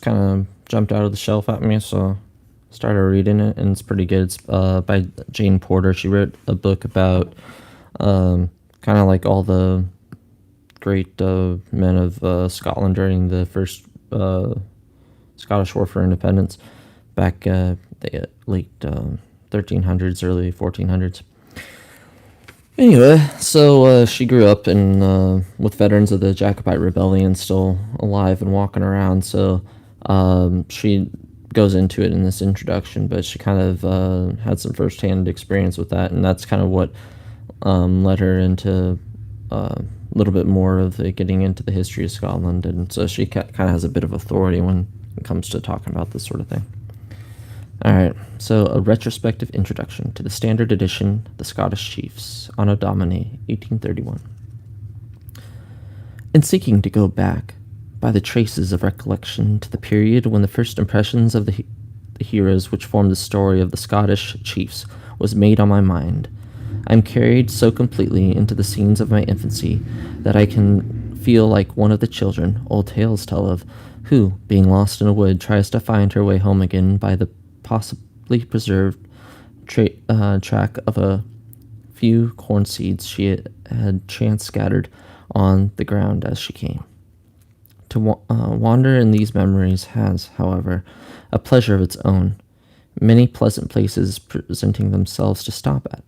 kind of jumped out of the shelf at me, so started reading it, and it's pretty good. It's by Jane Porter. She wrote a book about kind of like all the great men of Scotland during the first Scottish War for Independence back the late 1300s, early 1400s. Anyway, so she grew up in with veterans of the Jacobite Rebellion still alive and walking around. So she goes into it in this introduction, but she kind of had some firsthand experience with that, and that's kind of what led her into a little bit more of getting into the history of Scotland, and so she kind of has a bit of authority when it comes to talking about this sort of thing. All right, so a retrospective introduction to the standard edition, The Scottish Chiefs, Anno Domini, 1831. In seeking to go back by the traces of recollection to the period when the first impressions of the heroes which formed the story of the Scottish chiefs was made on my mind, I am carried so completely into the scenes of my infancy that I can feel like one of the children old tales tell of, who, being lost in a wood, tries to find her way home again by the possibly preserved track of a few corn seeds she had chance scattered on the ground as she came. To wander in these memories has, however, a pleasure of its own, many pleasant places presenting themselves to stop at,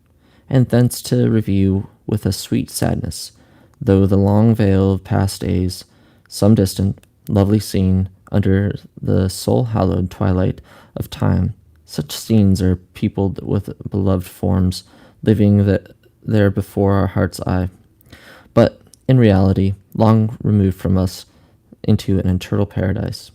and thence to review with a sweet sadness, though the long veil of past days, some distant, lovely scene under the soul-hallowed twilight of time. Such scenes are peopled with beloved forms, living there before our heart's eye, but in reality, long removed from us into an eternal paradise.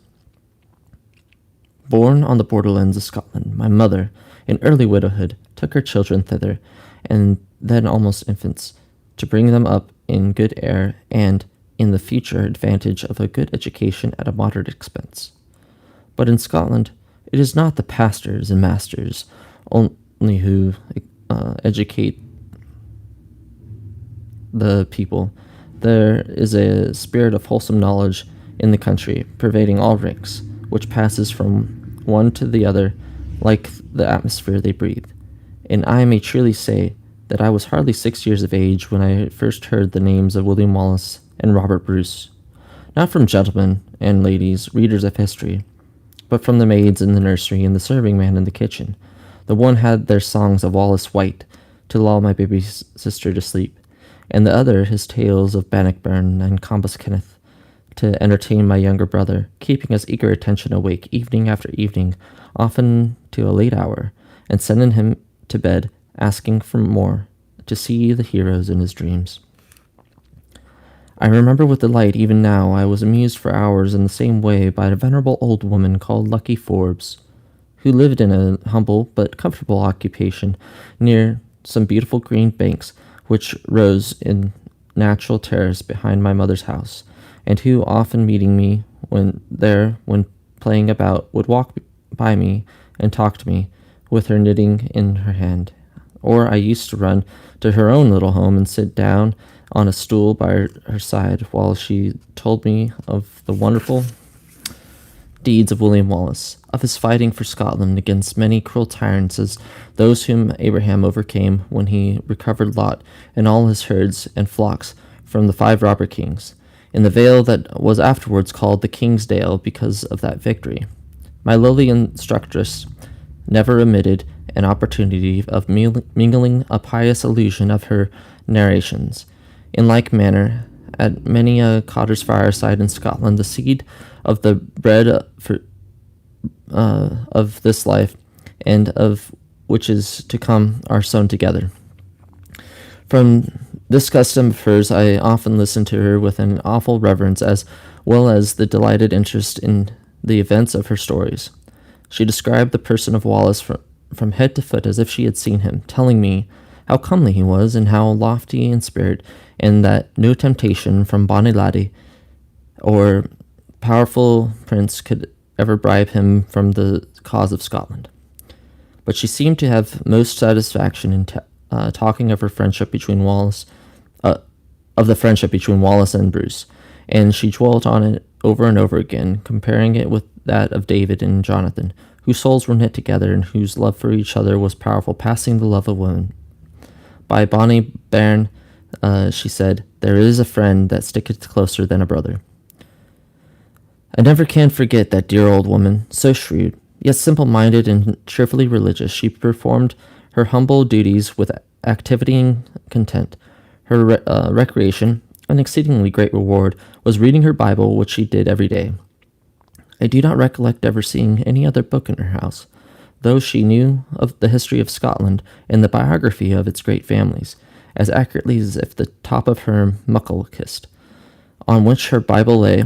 Born on the borderlands of Scotland, my mother, in early widowhood, took her children thither, and then almost infants, to bring them up in good air and, in the future, advantage of a good education at a moderate expense. But in Scotland, it is not the pastors and masters only who educate the people. There is a spirit of wholesome knowledge in the country, pervading all ranks, which passes from one to the other like the atmosphere they breathe. And I may truly say that I was hardly 6 years of age when I first heard the names of William Wallace and Robert Bruce, not from gentlemen and ladies, readers of history, but from the maids in the nursery and the serving man in the kitchen. The one had their songs of Wallace White to lull my baby sister to sleep, and the other his tales of Bannockburn and Combus Kenneth to entertain my younger brother, keeping his eager attention awake evening after evening, often to a late hour, and sending him to bed asking for more, to see the heroes in his dreams. I remember with delight even now I was amused for hours in the same way by a venerable old woman called Lucky Forbes, who lived in a humble but comfortable occupation near some beautiful green banks which rose in natural terrace behind my mother's house, and who, often meeting me when playing about, would walk by me and talk to me with her knitting in her hand. Or I used to run to her own little home and sit down on a stool by her side while she told me of the wonderful deeds of William Wallace, of his fighting for Scotland against many cruel tyrants as those whom Abraham overcame when he recovered Lot and all his herds and flocks from the 5 robber kings, in the vale that was afterwards called the King's Dale because of that victory. My lowly instructress never omitted an opportunity of mingling a pious allusion of her narrations. In like manner, at many a cotter's fireside in Scotland, the seed of the bread of this life and of which is to come are sown together. From this custom of hers, I often listened to her with an awful reverence as well as the delighted interest in the events of her stories. She described the person of Wallace from head to foot as if she had seen him, telling me how comely he was and how lofty in spirit, and that no temptation from bonny laddie or powerful prince could ever bribe him from the cause of Scotland. But she seemed to have most satisfaction in talking of her friendship between Wallace, of the friendship between Wallace and Bruce, and she dwelt on it over and over again, comparing it with that of David and Jonathan, whose souls were knit together and whose love for each other was powerful, passing the love of women. By Bonnie Bairn, she said, "There is a friend that sticketh closer than a brother." I never can forget that dear old woman, so shrewd, yet simple-minded and cheerfully religious. She performed her humble duties with activity and content. Her recreation, an exceedingly great reward, was reading her Bible, which she did every day. I do not recollect ever seeing any other book in her house, though she knew of the history of Scotland and the biography of its great families, as accurately as if the top of her muckle kist, on which her Bible lay,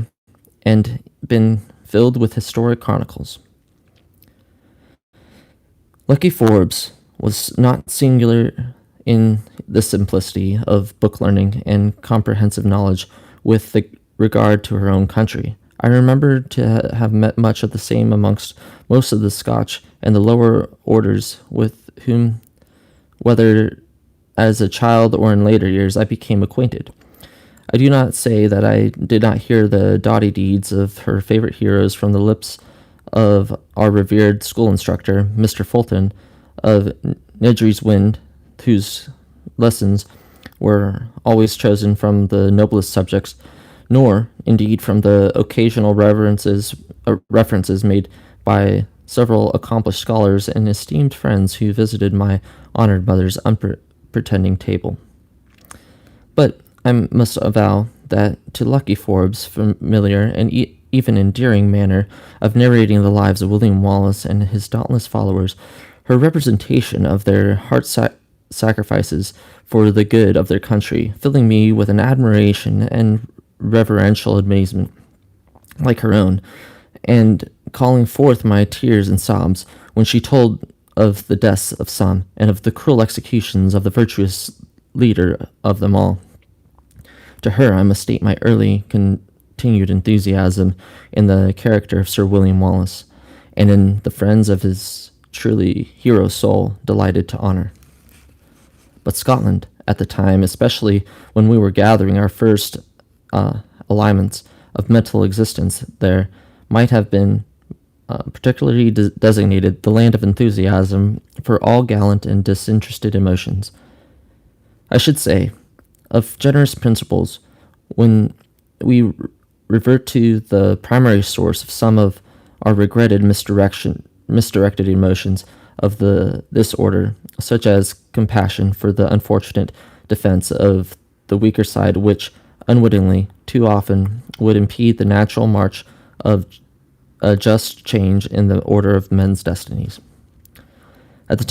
and been filled with historic chronicles. Lucky Forbes was not singular in the simplicity of book learning and comprehensive knowledge with regard to her own country. I remember to have met much of the same amongst most of the Scotch and the lower orders with whom, whether as a child or in later years, I became acquainted. I do not say that I did not hear the doughty deeds of her favorite heroes from the lips of our revered school instructor, Mr. Fulton, of Nedry's Wind, whose lessons were always chosen from the noblest subjects, nor, indeed, from the occasional references made by several accomplished scholars and esteemed friends who visited my honored mother's unpretending table. But I must avow that to Lucky Forbes' familiar and even endearing manner of narrating the lives of William Wallace and his dauntless followers, her representation of their sacrifices for the good of their country, filling me with an admiration and reverential amazement like her own, and calling forth my tears and sobs when she told of the deaths of some and of the cruel executions of the virtuous leader of them all. To her I must state my early continued enthusiasm in the character of Sir William Wallace, and in the friends of his truly hero soul delighted to honor. But Scotland, at the time, especially when we were gathering our first alignments of mental existence there, might have been particularly designated the land of enthusiasm for all gallant and disinterested emotions. I should say, of generous principles, when we revert to the primary source of some of our regretted misdirected emotions of this order, such as compassion for the unfortunate defense of the weaker side, which unwittingly too often would impede the natural march of a just change in the order of men's destinies. At the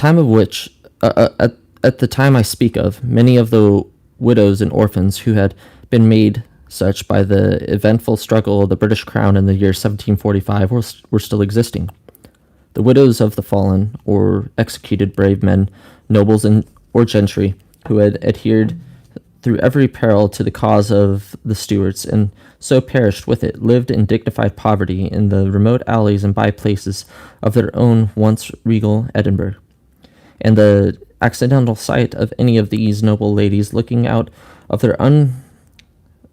time I speak of, many of the widows and orphans who had been made such by the eventful struggle of the British Crown in the year 1745 were still existing. The widows of the fallen or executed brave men, nobles or gentry, who had adhered through every peril to the cause of the Stuarts, and so perished with it, lived in dignified poverty in the remote alleys and by-places of their own once regal Edinburgh. And the accidental sight of any of these noble ladies looking out of their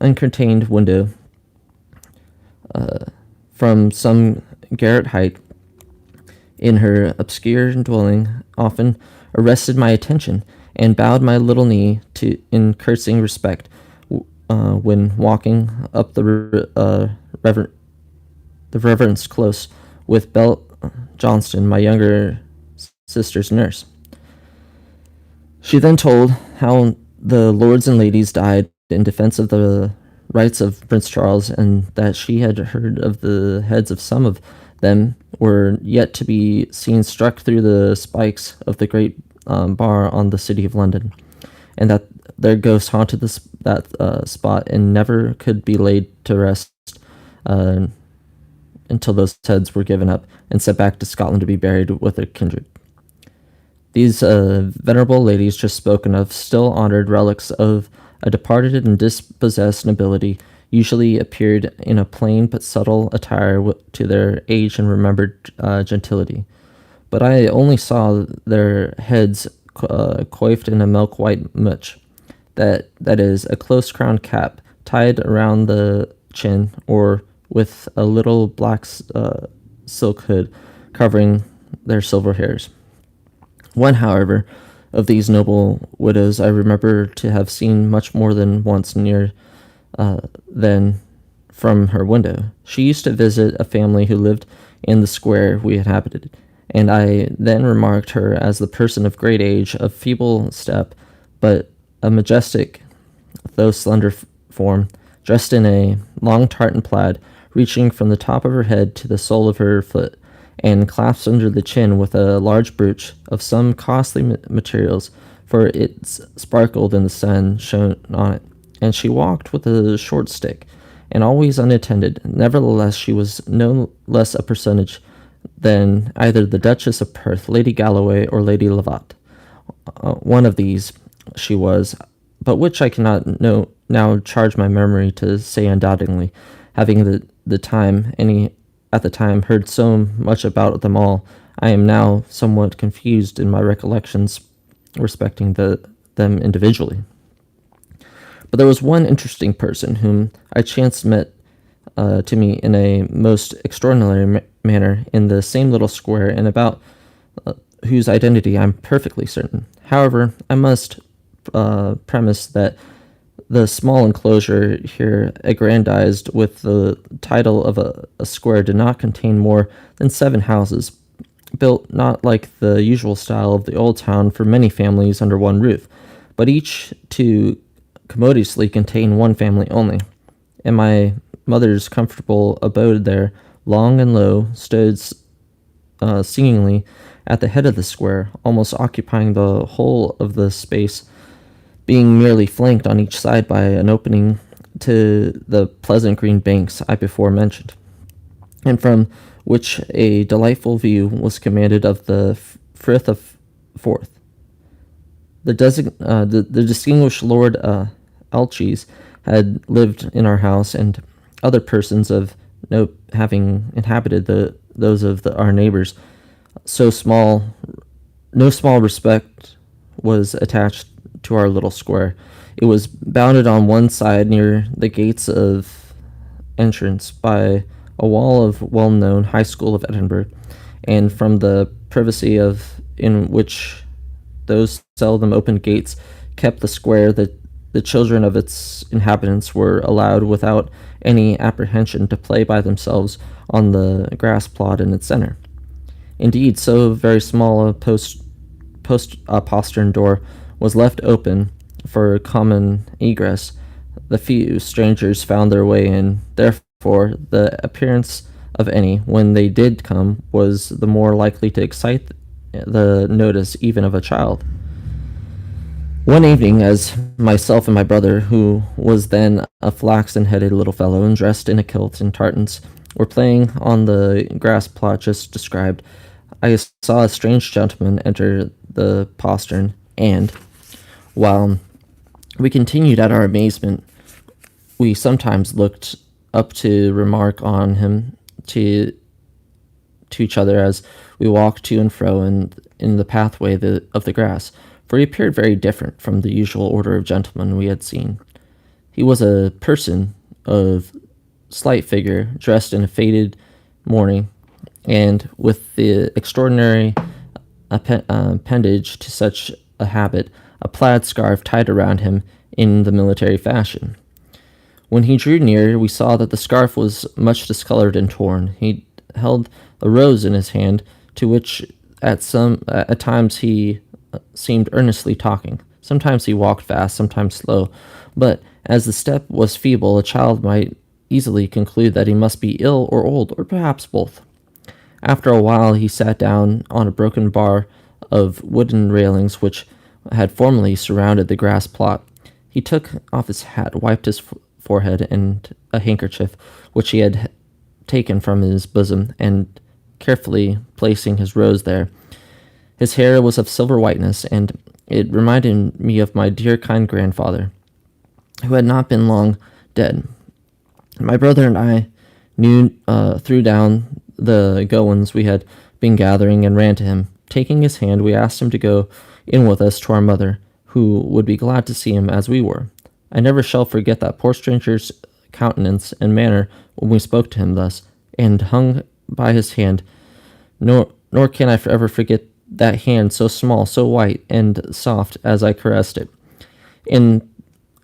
uncurtained window from some garret height in her obscure dwelling often arrested my attention, and bowed my little knee to in curtsing respect when walking up the reverence close with Belle Johnston, my younger sister's nurse. She then told how the lords and ladies died in defense of the rights of Prince Charles, and that she had heard of the heads of some of them were yet to be seen struck through the spikes of the great bar on the city of London, and that their ghosts haunted that spot and never could be laid to rest until those heads were given up and sent back to Scotland to be buried with their kindred. These venerable ladies just spoken of, still honored relics of a departed and dispossessed nobility, usually appeared in a plain but subtle attire to their age and remembered gentility. But I only saw their heads coiffed in a milk-white mutch, that is, a close-crowned cap tied around the chin, or with a little black silk hood covering their silver hairs. One, however, of these noble widows I remember to have seen much more than once near than from her window. She used to visit a family who lived in the square we inhabited, and I then remarked her as the person of great age, of feeble step, but a majestic, though slender form, dressed in a long tartan plaid, reaching from the top of her head to the sole of her foot, and clasped under the chin with a large brooch of some costly materials, for it sparkled in the sun shone on it. And she walked with a short stick, and always unattended. Nevertheless, she was no less a personage than either the Duchess of Perth, Lady Galloway, or Lady Lovat. One of these she was, but which I cannot now charge my memory to say undoubtedly, having at the time heard so much about them all. I am now somewhat confused in my recollections respecting them individually. But there was one interesting person whom I chanced to me in a most extraordinary manner in the same little square, and about whose identity I'm perfectly certain. However, I must premise that the small enclosure here aggrandized with the title of a square did not contain more than 7 houses, built not like the usual style of the old town for many families under one roof, but each to commodiously contain one family only. And my mother's comfortable abode there, long and low, stood singingly at the head of the square, almost occupying the whole of the space, being merely flanked on each side by an opening to the pleasant green banks I before mentioned, and from which a delightful view was commanded of the Frith of Forth. The distinguished Lord Elchies had lived in our house, and other persons of note having inhabited those of our neighbors. No small respect was attached to our little square. It was bounded on one side near the gates of entrance by a wall of well-known High School of Edinburgh, and from the privacy in which those seldom opened gates kept the square, the children of its inhabitants were allowed without any apprehension to play by themselves on the grass plot in its center. Indeed, so very small a postern door was left open for common egress. The few strangers found their way in. Therefore, the appearance of any, when they did come, was the more likely to excite the notice even of a child. One evening, as myself and my brother, who was then a flaxen-headed little fellow and dressed in a kilt and tartans, were playing on the grass plot just described, I saw a strange gentleman enter the postern, and, while we continued at our amazement, we sometimes looked up to remark on him to each other as we walked to and fro in the pathway of the grass, for he appeared very different from the usual order of gentlemen we had seen. He was a person of slight figure, dressed in a faded mourning, and with the extraordinary appendage to such a habit, a plaid scarf tied around him in the military fashion. When he drew near, we saw that the scarf was much discolored and torn. He held a rose in his hand, to which at times he seemed earnestly talking. Sometimes he walked fast, sometimes slow, but as the step was feeble, a child might easily conclude that he must be ill or old, or perhaps both. After a while, he sat down on a broken bar of wooden railings which had formerly surrounded the grass plot. He took off his hat, wiped his forehead and a handkerchief which he had taken from his bosom, and carefully placing his rose there. His hair was of silver whiteness, and it reminded me of my dear kind grandfather, who had not been long dead. My brother and I threw down the gowans we had been gathering and ran to him. Taking his hand, we asked him to go in with us to our mother, who would be glad to see him as we were. I never shall forget that poor stranger's countenance and manner when we spoke to him thus, and hung by his hand, nor can I forever forget that hand so small, so white and soft as I caressed it. In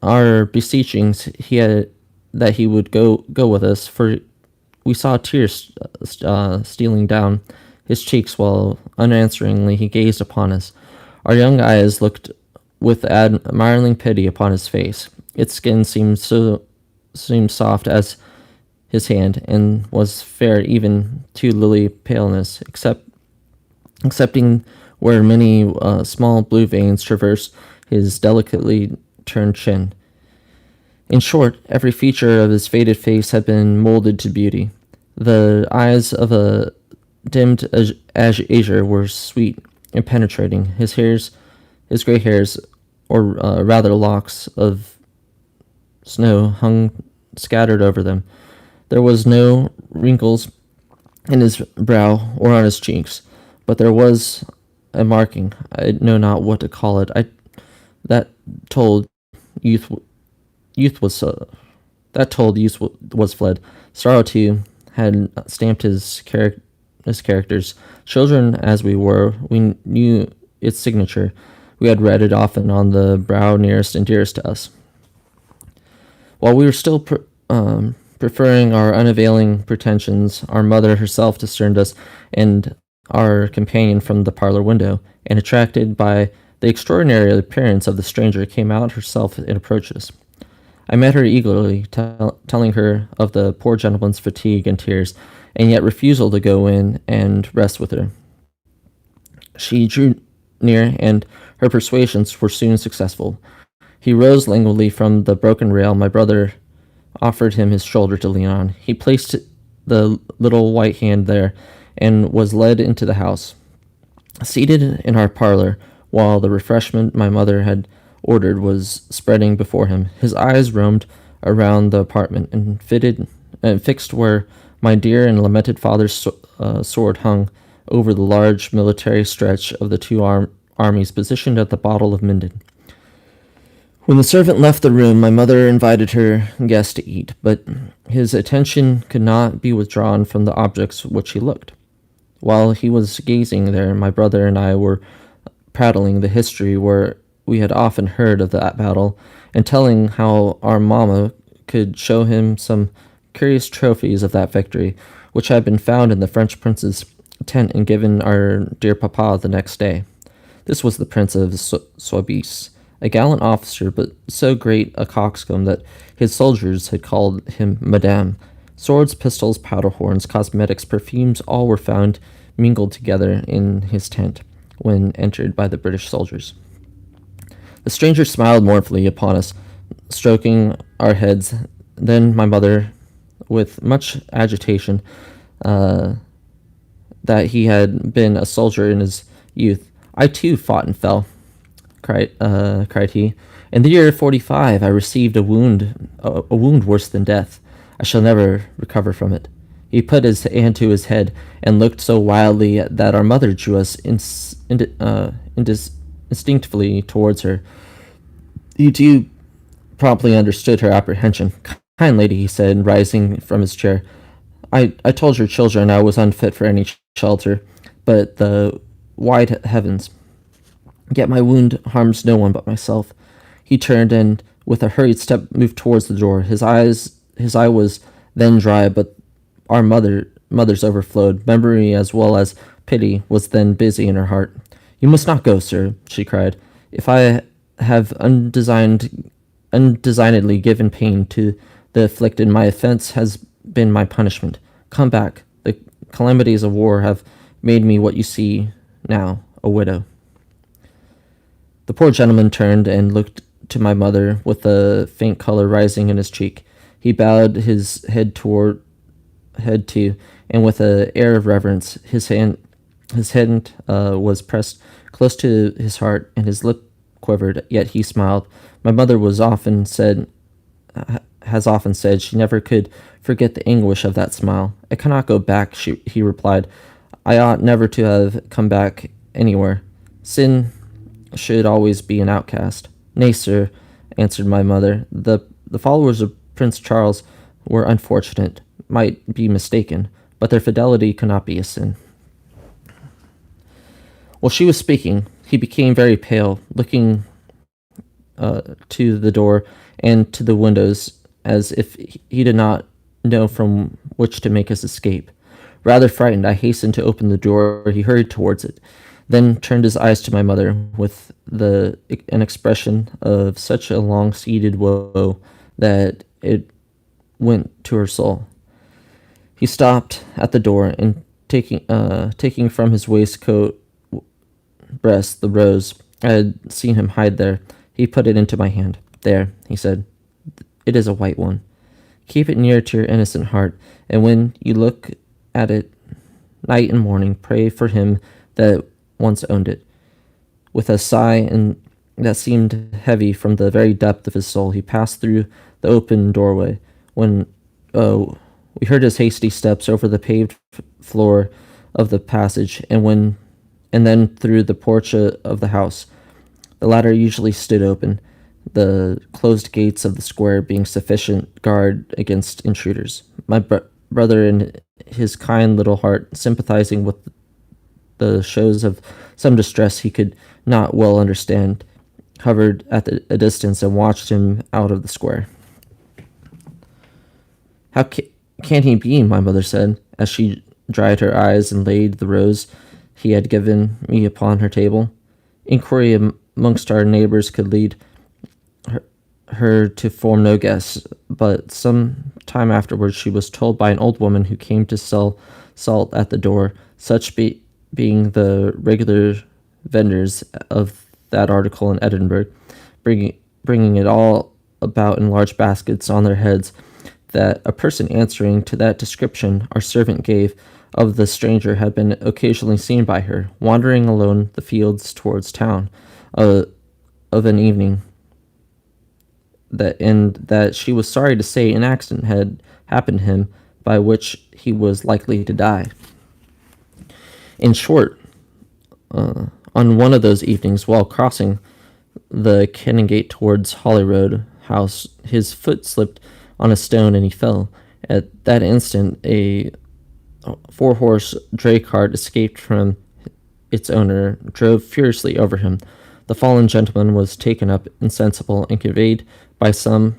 our beseechings, he had that he would go with us, for we saw tears stealing down his cheeks while unansweringly he gazed upon us. Our young eyes looked with admiring pity upon his face. Its skin seemed soft as his hand, and was fair even to lily paleness, excepting where many small blue veins traversed his delicately turned chin. In short, every feature of his faded face had been molded to beauty. The eyes of a dimmed azure were sweet and penetrating. His gray hairs, or rather locks of snow, hung scattered over them. There was no wrinkles in his brow or on his cheeks, but there was a marking, I know not what to call it, that told youth youth was that told youth was fled. Sorrow too had stamped his characters. Children as we were, we knew its signature. We had read it often on the brow nearest and dearest to us. While we were still preferring our unavailing pretensions, our mother herself discerned us and our companion from the parlor window, and attracted by the extraordinary appearance of the stranger, came out herself and approached us. I met her eagerly, telling her of the poor gentleman's fatigue and tears, and yet refusal to go in and rest with her. She drew near, and her persuasions were soon successful. He rose languidly from the broken rail. My brother offered him his shoulder to lean on. He placed the little white hand there, and was led into the house. Seated in our parlor, while the refreshment my mother had ordered was spreading before him, his eyes roamed around the apartment and fixed where my dear and lamented father's sword hung over the large military stretch of the two armies positioned at the Bottle of Minden. When the servant left the room, my mother invited her guest to eat, but his attention could not be withdrawn from the objects which he looked. While he was gazing there, my brother and I were prattling the history where we had often heard of that battle, and telling how our mamma could show him some curious trophies of that victory, which had been found in the French prince's tent and given our dear papa the next day. This was the Prince of Soubise, a gallant officer, but so great a coxcomb that his soldiers had called him Madame. Swords, pistols, powder horns, cosmetics, perfumes, all were found mingled together in his tent when entered by the British soldiers. The stranger smiled mournfully upon us, stroking our heads. Then my mother, with much agitation, that he had been a soldier in his youth. I too fought and fell, cried he. In the year 45, I received a wound worse than death. I shall never recover from it. He put his hand to his head and looked so wildly that our mother drew us instinctively towards her. He too promptly understood her apprehension. Kind lady, he said, rising from his chair, I told your children I was unfit for any shelter, but the wide heavens. Yet my wound harms no one but myself. He turned and, with a hurried step, moved towards the door. His eye was then dry, but our mother's overflowed. Memory as well as pity was then busy in her heart. You must not go, sir, she cried. If I have undesignedly given pain to the afflicted, my offense has been my punishment. Come back. The calamities of war have made me what you see now, a widow. The poor gentleman turned and looked to my mother with a faint color rising in his cheek. He bowed his head too, and with an air of reverence, his hand was pressed close to his heart, and his lip quivered. Yet he smiled. My mother has often said she never could forget the anguish of that smile. I cannot go back, he replied. I ought never to have come back anywhere. Sin should always be an outcast. Nay, sir, answered my mother. The followers of Prince Charles were unfortunate, might be mistaken, but their fidelity could not be a sin. While she was speaking, he became very pale, looking to the door and to the windows as if he did not know from which to make his escape. Rather frightened, I hastened to open the door. He hurried towards it, then turned his eyes to my mother with an expression of such a long-seated woe that it went to her soul. He stopped at the door and taking from his waistcoat breast the rose I had seen him hide there, he put it into my hand. There, he said, it is a white one. Keep it near to your innocent heart, and when you look at it night and morning, pray for him that once owned it. With a sigh and that seemed heavy from the very depth of his soul, he passed through the open doorway. When we heard his hasty steps over the paved floor of the passage, and then through the porch of the house. The latter usually stood open, the closed gates of the square being sufficient guard against intruders. My brother, in his kind little heart, sympathizing with the shows of some distress he could not well understand, hovered at a distance and watched him out of the square. How can he be? My mother said, as she dried her eyes and laid the rose he had given me upon her table. Inquiry amongst our neighbors could lead her to form no guess, but some time afterwards she was told by an old woman who came to sell salt at the door, such being the regular vendors of that article in Edinburgh, bringing it all about in large baskets on their heads, that a person answering to that description our servant gave of the stranger had been occasionally seen by her, wandering alone the fields towards town, of an evening, that she was sorry to say an accident had happened to him by which he was likely to die. In short, on one of those evenings, while crossing the Canongate towards Holyrood House, his foot slipped on a stone and he fell. At that instant, a 4-horse dray cart escaped from its owner, drove furiously over him. The fallen gentleman was taken up insensible and conveyed by some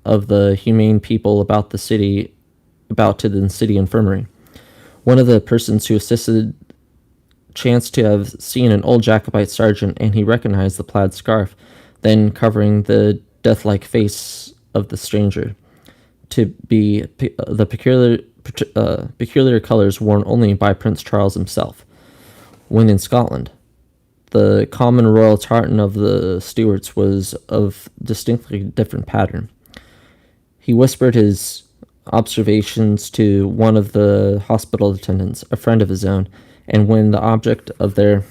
of the humane people about to the city infirmary. One of the persons who assisted chanced to have seen an old Jacobite sergeant, and he recognized the plaid scarf, then covering the death-like face of the stranger, to be the peculiar colors worn only by Prince Charles himself when in Scotland. The common royal tartan of the Stuarts was of distinctly different pattern. He whispered his observations to one of the hospital attendants, a friend of his own, and when the object of their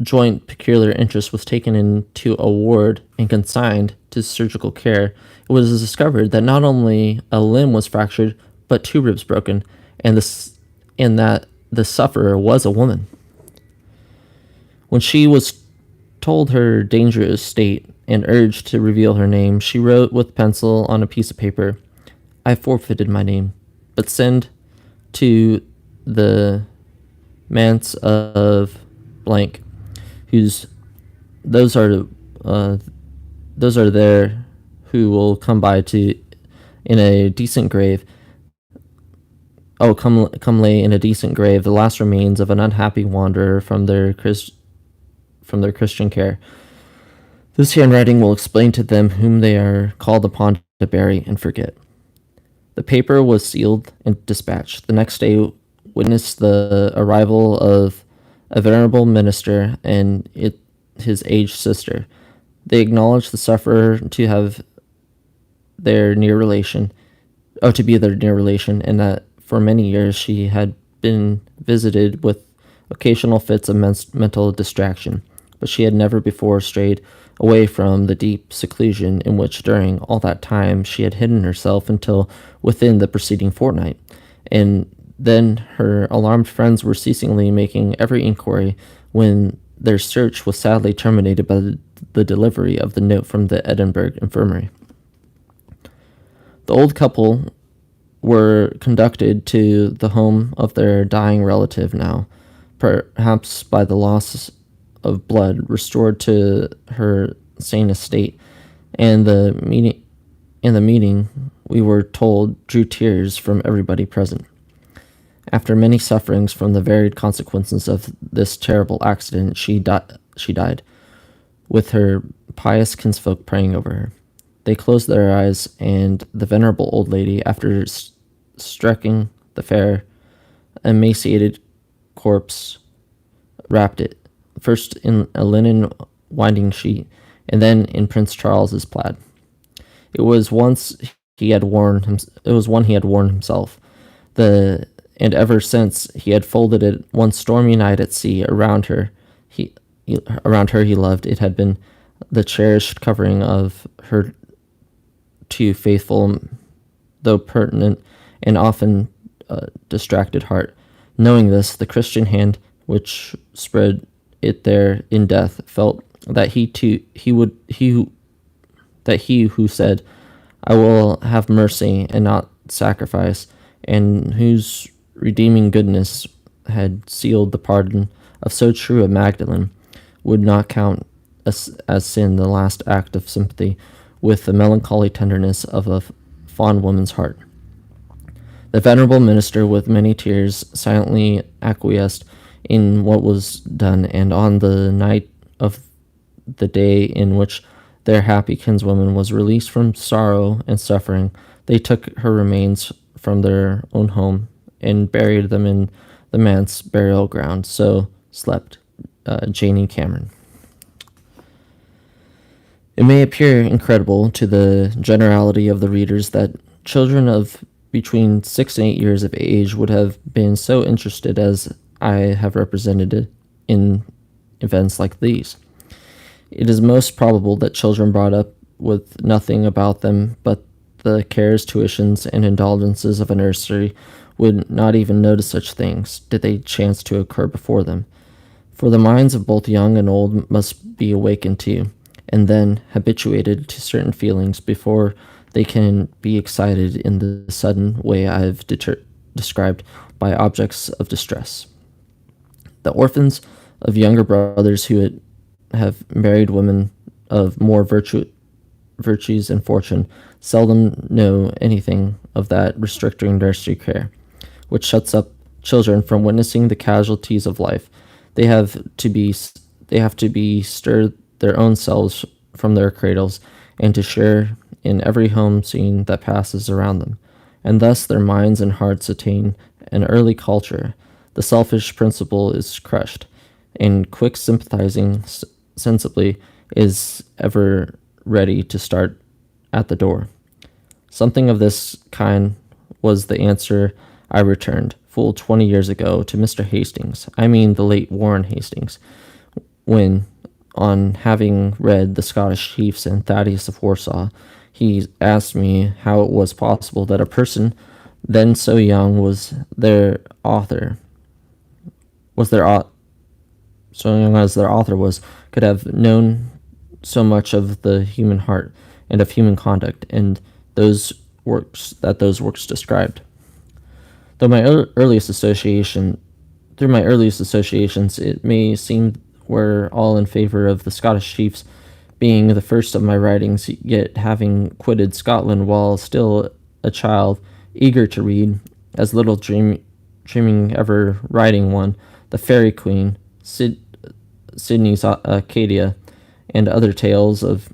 joint peculiar interest was taken into a ward and consigned to surgical care, it was discovered that not only a limb was fractured, but 2 ribs broken, and that the sufferer was a woman. When she was told her dangerous state and urged to reveal her name, she wrote with pencil on a piece of paper, "I forfeited my name, but send to the manse of blank, those are there who will come by to in a decent grave. Oh, come lay in a decent grave the last remains of an unhappy wanderer from their Christian care. This handwriting will explain to them whom they are called upon to bury and forget." The paper was sealed and dispatched. The next day witnessed the arrival of a venerable minister and his aged sister. They acknowledged the sufferer to have their near relation, and that for many years she had been visited with occasional fits of mental distraction, but she had never before strayed away from the deep seclusion in which during all that time she had hidden herself until within the preceding fortnight. And then her alarmed friends were ceasingly making every inquiry, when their search was sadly terminated by the delivery of the note from the Edinburgh infirmary. The old couple were conducted to the home of their dying relative now, perhaps by the loss of blood restored to her sane estate, and the meeting, we were told, drew tears from everybody present. After many sufferings from the varied consequences of this terrible accident, she died, with her pious kinsfolk praying over her. They closed their eyes, and the venerable old lady, after striking the fair, emaciated corpse, wrapped it, first in a linen winding sheet, and then in Prince Charles's plaid. It was one he had worn himself. And ever since he had folded it one stormy night at sea around her. He loved. It had been the cherished covering of her too faithful, though pertinent and often distracted heart. Knowing this, the Christian hand which spread it there in death felt that he who said, "I will have mercy and not sacrifice," and whose redeeming goodness had sealed the pardon of so true a Magdalene, would not count as sin the last act of sympathy with the melancholy tenderness of a fond woman's heart. The venerable minister, with many tears, silently acquiesced in what was done, and on the night of the day in which their happy kinswoman was released from sorrow and suffering, they took her remains from their own home and buried them in the manse burial ground. So slept Janie Cameron. It may appear incredible to the generality of the readers that children of between 6 and 8 years of age would have been so interested as I have represented it in events like these. It is most probable that children brought up with nothing about them but the cares, tuitions, and indulgences of a nursery would not even notice such things, did they chance to occur before them. For the minds of both young and old must be awakened to, and then habituated to certain feelings before they can be excited in the sudden way I have described by objects of distress. The orphans of younger brothers who have married women of more virtues and fortune seldom know anything of that restricting nursery care, which shuts up children from witnessing the casualties of life. They have to be stirred their own selves from their cradles, and to share in every home scene that passes around them, and thus their minds and hearts attain an early culture. The selfish principle is crushed, and quick sympathizing sensibly is ever ready to start at the door. Something of this kind was the answer I returned, full 20 years ago, to Mr. Hastings, I mean the late Warren Hastings, when, on having read The Scottish Chiefs and Thaddeus of Warsaw, he asked me how it was possible that a person then so young so young as their author was, could have known so much of the human heart and of human conduct, and those works described. Through my earliest associations, it may seem were all in favor of The Scottish Chiefs being the first of my writings, yet having quitted Scotland while still a child, eager to read, as little dreaming ever writing one, The Fairy Queen, Sidney's Arcadia, and other tales of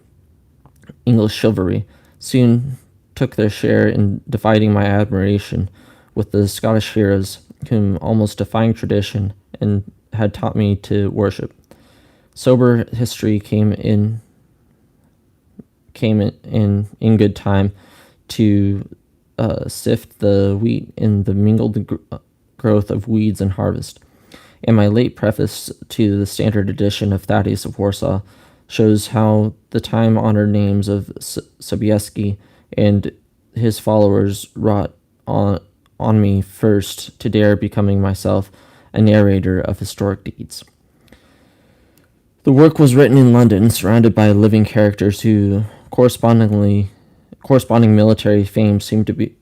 English chivalry, soon took their share in dividing my admiration with the Scottish heroes, whom, almost defying tradition, and had taught me to worship. Sober history came in good time to sift the wheat in the mingled growth of weeds and harvest. And my late preface to the standard edition of Thaddeus of Warsaw shows how the time-honored names of Sobieski and his followers wrought on me first to dare becoming myself a narrator of historic deeds. The work was written in London, surrounded by living characters who correspondingly Corresponding military fame seemed to be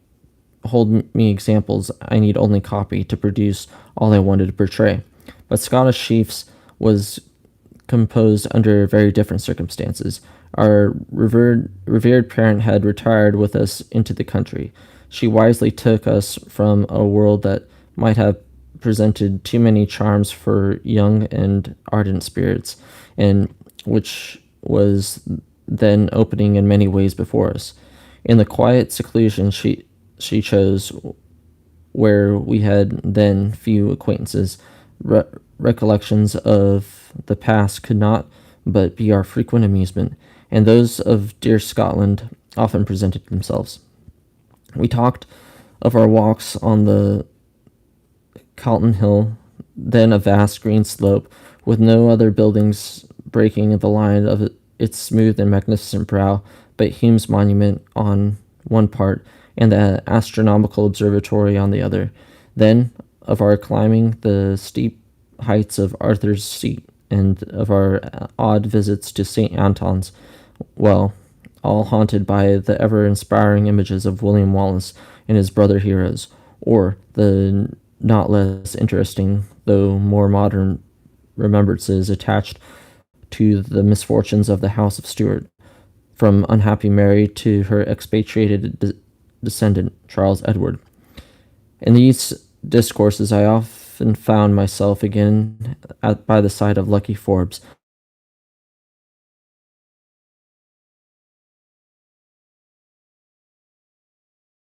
hold me examples I need only copy to produce all I wanted to portray. But Scottish Chiefs was composed under very different circumstances. Our revered parent had retired with us into the country. She wisely took us from a world that might have presented too many charms for young and ardent spirits, and which was then opening in many ways before us. In the quiet seclusion she chose, where we had then few acquaintances, re- recollections of the past could not but be our frequent amusement, and those of dear Scotland often presented themselves. We talked of our walks on the Calton Hill, then a vast green slope, with no other buildings breaking the line of its smooth and magnificent brow but Hume's monument on one part and the astronomical observatory on the other. Then of our climbing the steep heights of Arthur's Seat, and of our odd visits to St. Anton's Well, all haunted by the ever-inspiring images of William Wallace and his brother heroes, or the not less interesting, though more modern, remembrances attached to the misfortunes of the House of Stuart, from unhappy Mary to her expatriated descendant, Charles Edward. In these discourses I often found myself again by the side of Lucky Forbes,